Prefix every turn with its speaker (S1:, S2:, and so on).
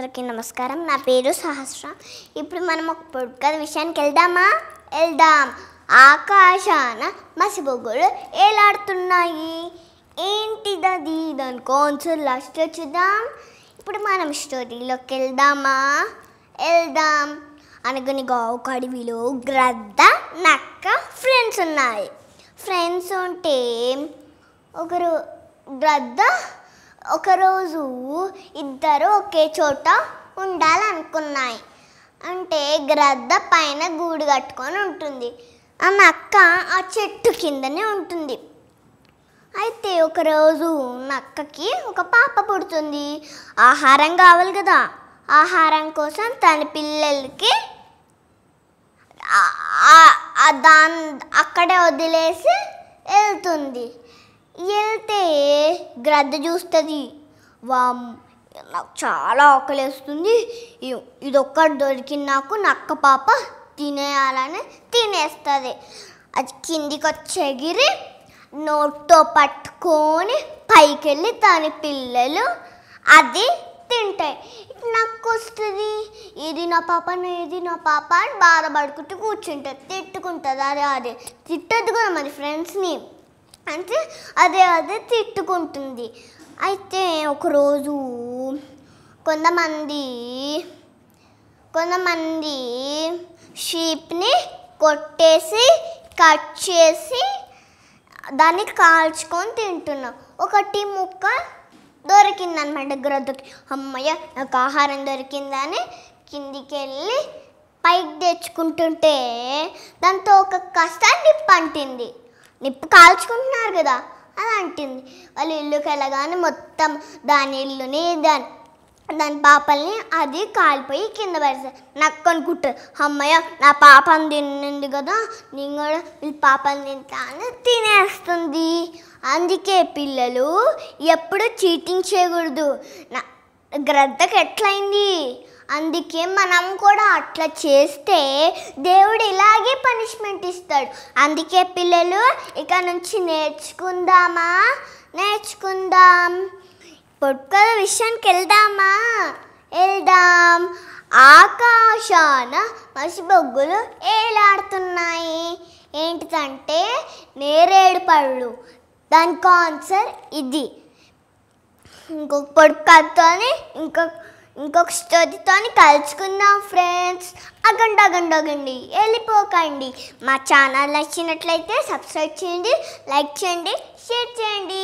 S1: అందరికీ నమస్కారం. నా పేరు సహస్ర. ఇప్పుడు మనం ఒక పొడుకథ విషయానికి వెళ్దాం. ఆకాశాన మసిబొగ్గులు ఏలాడుతున్నాయి. ఏంటిదది? దాని కాన్సర్ లాస్ట్ చూద్దాం. ఇప్పుడు మనం స్టోరీలోకి వెళ్దాం. అనగనగా ఒక అడవిలో గ్రద్ద, నక్క ఫ్రెండ్స్ ఉన్నాయి. ఫ్రెండ్స్ ఉంటే ఒకరోజు ఇద్దరు ఒకే చోట ఉండాలనుకున్నాయి. అంటే గ్రద్ద పైన గూడు కట్టుకొని ఉంటుంది, ఆ నక్క ఆ చెట్టు కిందనే ఉంటుంది. అయితే ఒకరోజు నక్కకి ఒక పాప పుడుతుంది. ఆహారం కావాలి కదా, ఆహారం కోసం తన పిల్లలకి అక్కడే వదిలేసి వెళ్తే గ్రద్ద చూస్తుంది, నాకు చాలా ఆకలేస్తుంది, ఇదొక్కటి దొరికింది, నాకు నక్క పాప తినేయాలని తినేస్తుంది. అది కిందికి వచ్చి ఎగిరి నోట్తో పట్టుకొని పైకి వెళ్ళి తన పిల్లలు అది తింటాయి. నక్క వస్తుంది, ఇది నా పాప అని బాధపడుకుంటూ కూర్చుంటుంది, తిట్టుకుంటుంది. అదే తిట్టద్దు కదా మరి ఫ్రెండ్స్ని అంటే అదే తిట్టుకుంటుంది. అయితే ఒకరోజు కొంతమంది షీప్ని కొట్టేసి కట్ చేసి దాన్ని కాల్చుకొని తింటున్నాం. ఒకటి ముక్క దొరికిందనమాట గ్రద్దకి. అమ్మయ్య, నాకు ఆహారం దొరికిందని కిందికి వెళ్ళి పైకి తెచ్చుకుంటుంటే దాంతో ఒక కాస్త నిప్పు నిప్పు కాల్చుకుంటున్నారు కదా, అది అంటుంది. వాళ్ళు ఇల్లుకి వెళ్ళగానే మొత్తం దాని ఇల్లుని దాని పాపల్ని అది కాలిపోయి కింద పడేస్తారు. నక్క అనుకుంటారు, అమ్మయ్య నా పాపను తిన్నింది కదా, నేను కూడా వీళ్ళ పాపను తింటా అని తినేస్తుంది. అందుకే పిల్లలు ఎప్పుడు చీటింగ్ చేయకూడదు. గ్రద్దకి ఎట్లయింది, అందుకే మనం కూడా అట్లా చేస్తే దేవుడు ఇలాగే పనిష్మెంట్ ఇస్తాడు. అందుకే పిల్లలు ఇక నుంచి నేర్చుకుందాం. పొడుకథ విషయానికి వెళ్దాం. ఆకాశాన మసిబొగ్గులు ఏలాడుతున్నాయి. ఏంటిదంటే నేరేడు పళ్ళు. దానికి ఆన్సర్ ఇది. ఇంకొక పొడుకథతోని ఇంకొక స్టోరీతోని కలుసుకుందాం ఫ్రెండ్స్. అగండి వెళ్ళిపోకండి. మా ఛానల్ నచ్చినట్లయితే సబ్స్క్రైబ్ చేయండి, లైక్ చేయండి, షేర్ చేయండి.